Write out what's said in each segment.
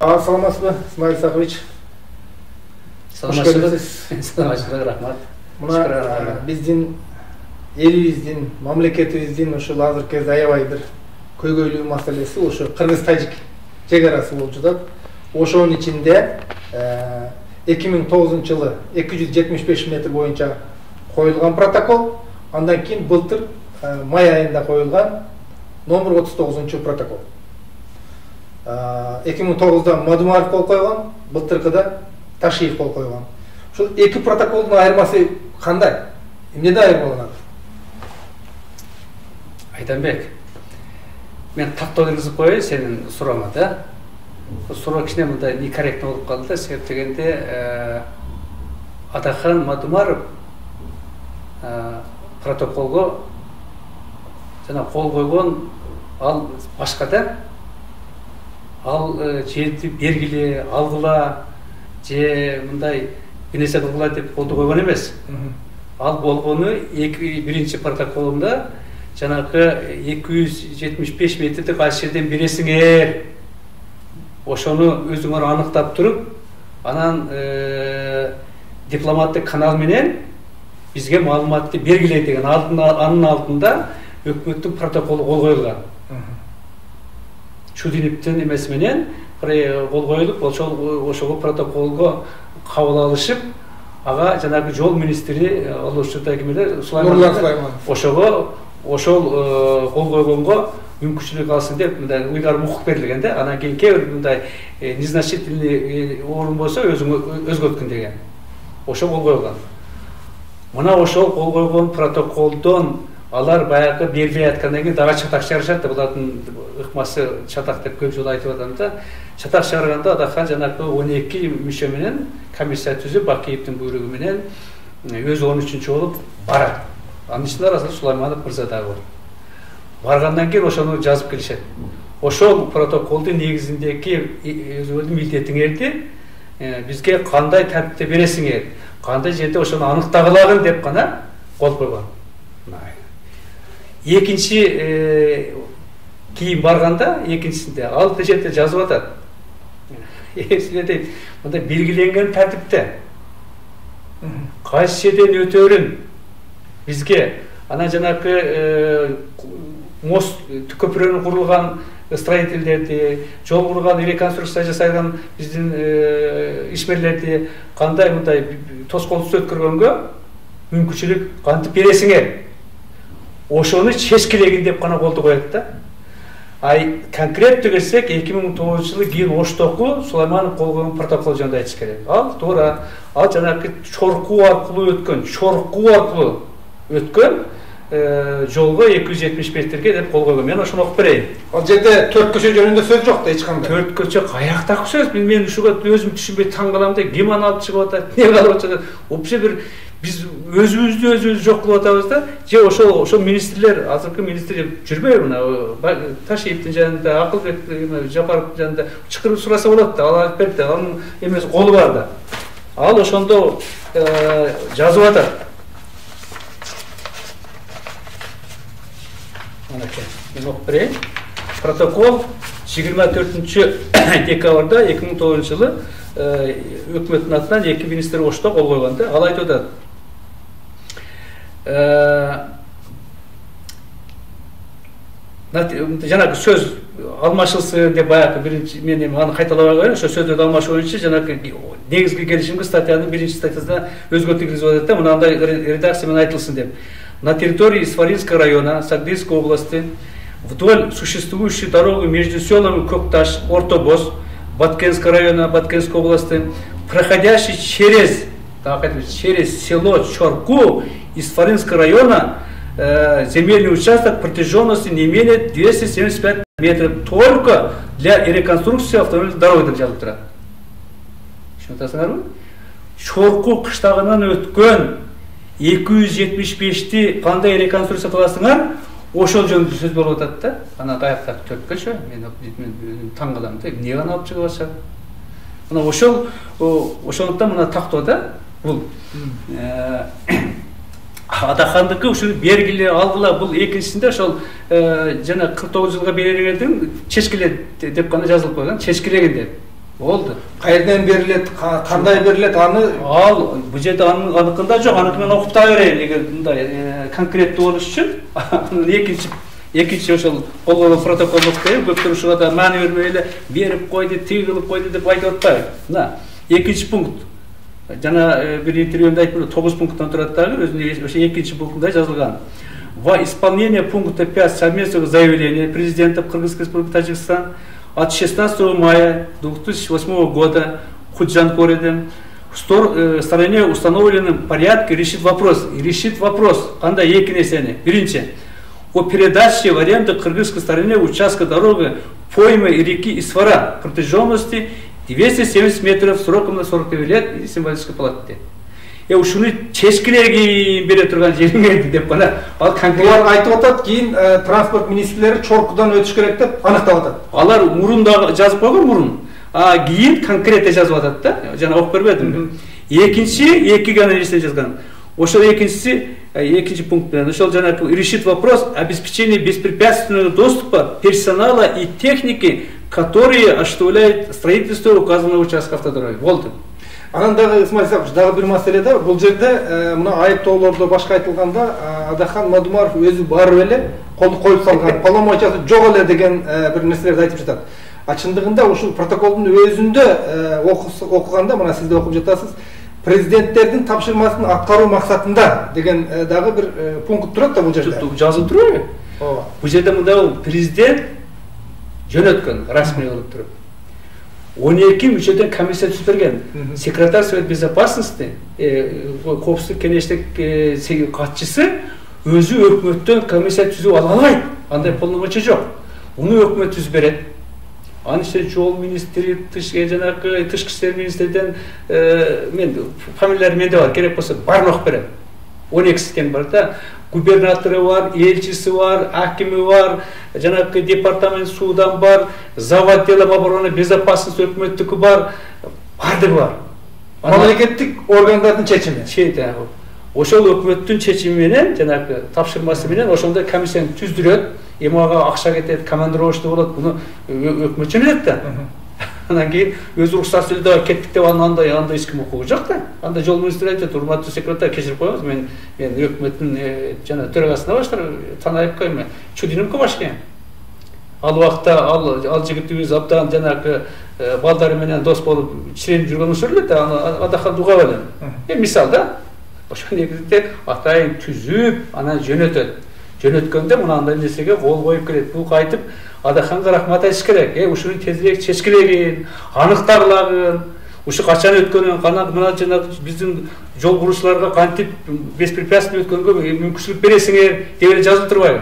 Саламатсызбы, Исмаил Исакович? Саламатсызбы, рахмат. Мына биздин элибиздин, мамлекетибиздин ушул азыркы кезде аябай бир көйгөйлүү маселеси ошо Кыргыз-Тажик чек арасы болуп жатат. Ошонун ичинде 2009-жылы 275 метр боюнча коюлган протокол, андан кийин былтыр май айында коюлган номер 39 протокол. 2009-да Мадумаров кол койгон, былтыркыда Ташиев кол койгон. Ушул эки протоколдун айырмасы кандай? Эмнеде айырмаланат? Айданбек, мен тактоо киргизип коеюн сенин сурооңа да. Суроо кичине мындай некорректно болуп калды да, себеп дегенде Атахан Мадумаров протоколго жана кол койгон, ал башка да. Ал жерди бергиле, алгыла, же мындай бир нерсе кылгыла деп колду койгон эмес. Ал болгону биринчи протоколунда жанагы 275 метрди кайсы жерден бересиңер, ошону өзүңөр аныктап туруп, анан дипломаттык канал менен бизге маалыматты бергиле деген анын алдында өкмөттүн протоколу кол коюлган. Чудиновдун эмеси менен кол коюлуп, ошого протоколго кабыл алышып, ага жанагы жол министри ал учурда ким эле Сулайманов ошого ошол кол койгонго мүмкүнчүлүк алсын деп мындай уйгарым укук берилген да. Анан кийин кээ бир мындай незначительный орун болсо өзгөрткүн деген. Ошо кол койгон. Мына ошол кол койгон протоколдон алар баягы бербей аткандан кийин дагы чатак чыгарышат да, булардын ыкмасы чатак деп көп жолу айтып атам да. Чатак чыгарганда Атахан жанагы 12 мүчө менен комиссия түзүп, Бакиевдин буйругу менен өзү 13-чү болуп барат. Анын ичинде арасында Сулайманов мырза дагы бар. Баргандан кийин ошону жазып келишет. Ошол протоколдун негизиндеги өзүңөрдүн милдетиңерди бизге кандай тартипте бересиңер, кандай жерде ошону аныктагылагын деп гана кол койгон. Экинчи кийин барганда, экинчисинде ал жерде жазып атат. Дейт, мындай белгиленген тартипте кайсы жерден өтөрүн бизге, анан жанагы мост көпүрөнүн курулган строительдерди, жол курган, реконструкция жасаган биздин ишмерлерди кандай мындай тоскоолсуз өткөргөнгө мүмкүнчүлүк кантип бересиңер, ошону чечкилегин деп гана колду коет да. Ай конкреттүү келсек, 2009-жылы кийин Оштогу Сулайманов кол койгон протокол жөнүндө айтыш керек. Ал туура, ал жанагы чоркуу аркылуу өткөн жолго 270 метрге деп кол койгон. Мен ошону окуп берейин. Ал жерде 4 көчө жөнүндө сөз жок да, эч кандай. 4 көчө каяктагы сөз? Мен ушуга өзүм түшүнбөй таң калам да, ким аны алып чыгып атат, эмне кылып атат? Вообще бир биз өзүбүздү жок кылып атабыз да. Же ошол министрлер, азыркы министр жүрбөйбү мына Ташиевдин жанында, Акылбек Жапаровдун жанында чакырып сураса болот да, ал айтып берди, анын эмеси колу бар да. Ал ошондо жазып атат. Мен окуп берейин. Протокол 24-декабрда 2009-жылы өкмөттүн атынан эки министр Ошто кол койгон да. Ал айтып атат. Жанагы сөз алмашылсын деп баягы биринчи мен аны кайталабай коеюн. Ошо сөздөрдү алмашуу боюнча жанагы негизги келишимге статьянын биринчи статьясына өзгөртүү киргизип атат да. Мынандай редакция менен айтылсын деп. На территории Исфаринского района Сагдийской области вдоль существующей дороги между селами Кокташ, Ортобоз, Баткенского района Баткенской области, проходящий через село Чорку Исфаринского района, земельный участок протяженностью не менее 275 метров только для реконструкции автомобильной дороги деп жазылып турат. Шунтасыңарбы? Чорку кыштагынан өткөн 275-ти кандай реконструкция кыласыңар, ошол жөнүндө сөз болуп атат да. Ана каяктагы 4 көчө, мен таң калам да, эмне гана алып чыгып атышат. Мына ошондуктан мына тактоодо бул Атахандыкы ушуну бергиле, алгыла, бул экинчисинде ошол жана 49 жылга беререңердин чечкиле деп гана жазылып койгон, чечкилегин деп. Болду. Кайерден берилет, кандай берилет, аны Ал бул жерде аныкында жок, аныкы мен окуп та берейин эгер мындай конкреттүү болуш үчүн. Экинчи ошол колго протоколдук деп көптөр ушуга да маани бербей эле берип койду, тиги кылып койду деп айтып атпайбы. Мына экинчи пункт. Жана бир интервьюмда айтып 9 пункттан турат дагы, өзүнүн ошо экинчи пунктунда жазылган. Во исполнение пункта 5 совместного заявления президента Кыргызской Республики Таджикистан от 16 мая 2008 года Худжан Кориден в стороне установленном порядке решит вопрос. Канда эки нерсени. Биринчи, о передаче в аренду кыргызской стороне участка дороги поймы и реки Исфара протяженности 270 метров сроком на 49 лет и символической платы. Ушуну чечкилеги бере турган жериңер деп бана ал конкрет айтып атат, кийин транспорт министрлери чоркудан өтүш керек деп аныктап атат. Алар мурунда жазып койгон мурун. Кийин конкретте жазып атат да. Жана окуп бербедимби? Экинчи, эки гана нерсе жазган. Ошол экинчи пункт менен ошол жана решит вопрос обеспечения беспрепятственного доступа персонала и техники, которые осуществляют строительство указанного участка автодороги. Болду. Анан дагы Исмаил Исакович, дагы бир маселе да, бул жерде мына айыптоолордо башка айтылганда Адахан Мадумаров өзү барып эле колду коюп салган, полномочиясы жок эле деген бир нерселерди айтып жатат. Чындыгында ушул протоколдун өзүндө окуганда, мына сиз да окуп жатасыз, президенттердин тапшырмасын аткаруу максатында деген дагы бир пункт турат да бул жерде. Жазылып турбайбы? Ооба. Бул жерде мындай президент жөнөткөн расмий болуп туруп. 12 мүчөдөн комиссия түзүлгөн. Секретарь Совет Безопасности, коопсуздук кеңештик катчысы өзү өкмөттөн комиссия түзүп ала албайт. Андай полномочия жок. Уну өкмөт түзүп берет. Анын ичинде жол министри, жанагы тышкы иштер министриден мен фамилиялары менде бар, керек болсо баарын окуп берем. 12 тең бар да. Губернаторы бар, элчиси бар, акими бар, жанагы департамент судан бар, зав. Отделом обороны безопасности өкмөттүкү бар, баардыгы бар. Мамлекеттик органдардын чечими. Ошол өкмөттүн чечими менен, жанагы тапшырмасы менен ошондой комиссияны түздүрөт, эми ага акча кетет, командировочный болот, буну өкмөт жөнөтөт да. Анан кийин өзү уруксат сүйлөп кеттик деп андай эч ким укугу жок да. Анда жол министри айтат, урматтуу секретарь, кечирип коюңуз, мен өкмөттүн жана төрагасына баштар таанайып койм, чудинimке башка. Ал убакта ал жигитибиз абдан жанагы балдары менен дос болуп чиренип жүргөн ошол эле да, Адахан Дугаб эле. Мисал да. Ошол негизинде атайын түзүп, анан жөнөтөт. Жөнөткөндө мынандай нерсеге кол коюп келет. Бул кайтып Адаханга рахмат айтыш керек. Ушуну тезирээк чечкилегин, аныктагылагын, ушу качан өткөнүн, мына жана биздин жол курушчуларга кантип беспрепятственно өткөнгө мүмкүнчүлүк бересиңер деп эле жазылып турбайбы?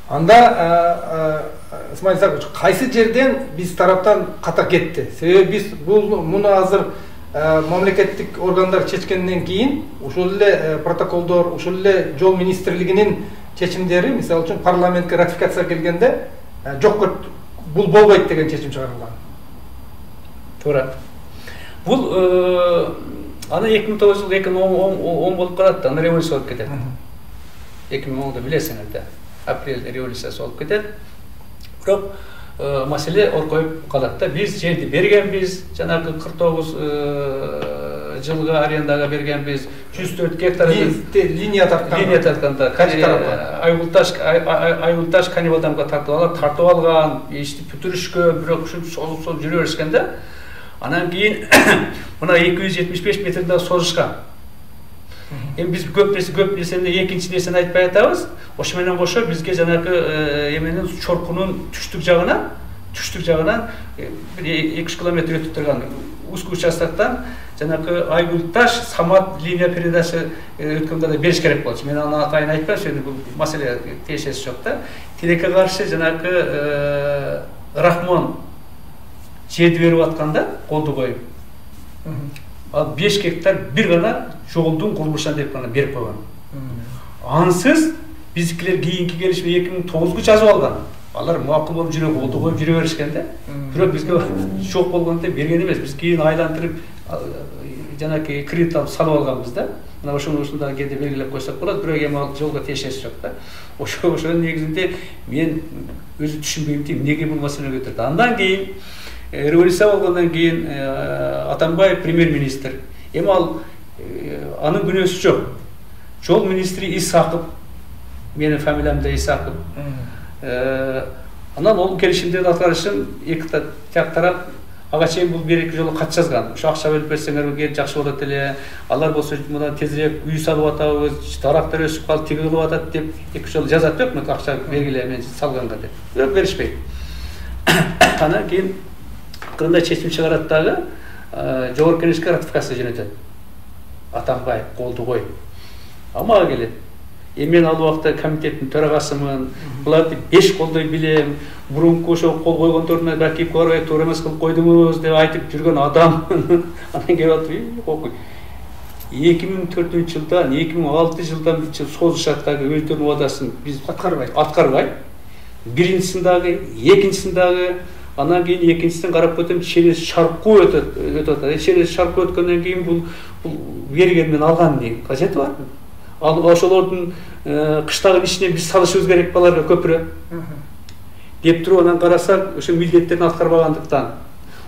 Анда Исмаил Исакович, кайсы жерден биз тараптан ката кетти? Себеби биз муну азыр мамлекеттик органдар чечкенден кийин ушул эле протоколдор, ушул эле жол министрлигинин чечимдери, мисалы үчүн парламентке ратификация келгенде жок, бул болбойт деген чечим чыгарылган. Туура. Бул аны 2009 жыл 2010 болуп калат, аны революция болуп кетет. 2010да билесиңер да, апрель революциясы болуп кетет. Бирок маселе оркоюп калат да. Биз жерди бергенбиз, жанагы 49 жылга арендага бергенбиз, 104 гектар линия тартканда, Айгулташ Канибалдамга тартып алган, ишти бүтүрүшкөн, бирок ушул жүрө беришкен да. Анан кийин мына 275 метрден созушкан. Эми биз көп нерсени, экинчи нерсени айтпай атабыз. Ошо менен кошо бизге жанагы эменин чоркунун түштүк жагынан 2 километр өтүп турган узкий участоктон жанагы Айгулташ Самат линия передача өткөндө да бериш керек болчу. Мен аны атайын айтпайм, себеби бул маселе тиешеси жок да. Тилекке каршы жанагы Рахмон жерди берип атканда колду коюп. Ал 5 гектар бир гана жолдун курулушuna деп гана берип койгон. Ансыз биздикилер кийинки келишме 2009 жазып алган. Алар макул болуп жүрө, колду коюп жүрө беришкен да. Бирок бизге жок болгондо берген эмес. Биз кийин айлантырып жанагы кредит алып салып алганбыз да. Мына ошондо кээде белгилеп койсок болот, бирок эми ал жолго тиешеси жок да. Ошонун негизинде мен өзү түшүнбөйм, эмнеге бул маселени көтөрдү. Андан кийин революция болгондон кийин Атамбаев премьер-министр. Эми ал анын күнөөсү жок. Жол министри Исаков, менин фамилиям да Исаков. Анан ол келишимдерди аткарыш үчүн эки тарап ага чейин бул бир эки жолу кат жазган. Ушу акча бөлүп берсеңер жакшы болот эле. Алар болсо мындан тезирээк үй салып атабыз, дарактар өсүп калып тиги кылып атат деп эки жолу жазат бек, мен акча бергиле мен салганга деп. Бирок беришпейт. Анан кийин кырында чечим чыгарат дагы жогорку кеңешке ратификация жөнөтөт. Атамбаев колду коюп. Амага келет. Мен ал убакта комитеттин төрагасымын. Буларды 5 колдой билем. Мурунку ошо кол койгондордун ракип көрбөй туура эмес кылып койдуңуз деп айтып жүргөн адам. Анан келип атып, окуй. 2004-жылдан 2006-жылдан созушат дагы өздөрүнүн убадасын биз аткарбай. Биринчисин дагы, экинчисин дагы, анан кийин экинчисин карап өтөм через Шаркуу өтөт. Через Шаркуу өткөндөн кийин бул бергенден алган дейм. Кажети бар. Ал ошолордун кыштагы ишине биз салышыбыз керек баларга көпүрө. Деп туруп анан карасак, ошо милдеттерин аткарбагандыктан,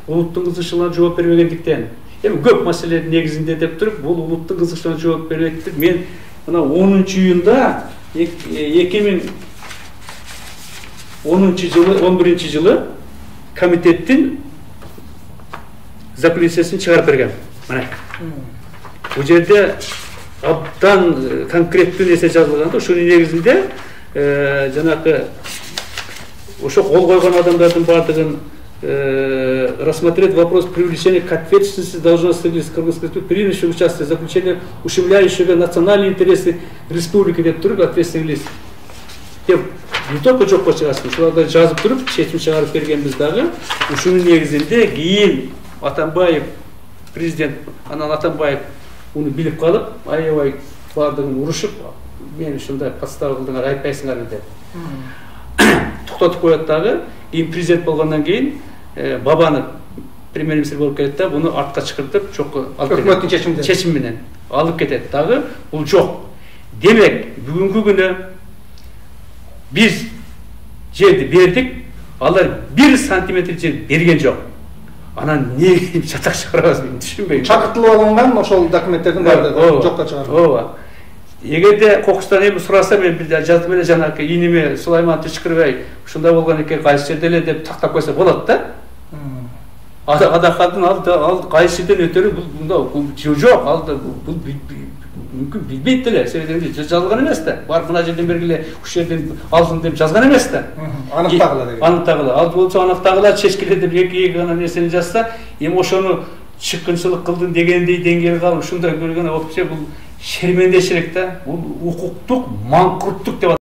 улуттун кызыкчылыгына жооп бербегендиктен, эми көп маселелердин негизинде деп туруп, бул улуттун кызыкчылыгына жооп бербейт деп мен мына 10-июнда 2011-жылы комитеттин заключениясын чыгарып берген. Мына. Бул жерде абдан конкреттүү нерсе жазылган. Ошонун негизинде жанакы ошо кол койгон адамдардын бардыгын рассмотреть вопрос привлечения к ответственности должностных лиц Кыргызской республики, принявших участие в заключении, ущемляющего национальные интересы республики деп туруп ответственных лиц. Деп не только жокко чыгасын, ушуларды жазып туруп, чечим чыгарып бергенбиз дагы. Ушунун негизинде кийин Атамбаев президент, анан Атамбаев уну билип калып, аябай бардыгын урушуп, мен ушундай подстава кылдыңар, айтпайсыңар деп. Токтотуп коет дагы. Кийин президент болгондон кийин Бабанов премьер-министр болуп келет да, буну артка чакыртып, жокко алып кетет. Өкмөттүн чечими менен алып кетет дагы. Бул жок. Демек, бүгүнкү күнү биз жерди бердик, алар 1 сантиметр жер берген жок. Анан эмне чатак чыгарабыз мен түшүнбөйм. Чакыртылып алынган ошол документтердин баардыгы жокко чыгарылды. Ооба. Эгерде кокустан эми сураса мен жазып эле жанакы иниме Сулайман Түшкүрбай ушундай болгон экен, кайсы жерде эле деп тактап койсо болот да. Адакатын ал кайсы жерден өтөрү бул жок, ал бул мүмкүн билбейт деле, себеби жазылган эмес да. Бар мына жерден бергиле, уш жерден алдын деп жазган эмес да. Аныктагыла деген. Аныктагыла. Ал болсо аныктагыла чечкиле деп эки гана нерсени жазса, эми ошону чыккынчылык кылдым дегендей деңгээлге алып ушундай көргөн вообще бул шермендешилик да, бул укуктук манкурттук деп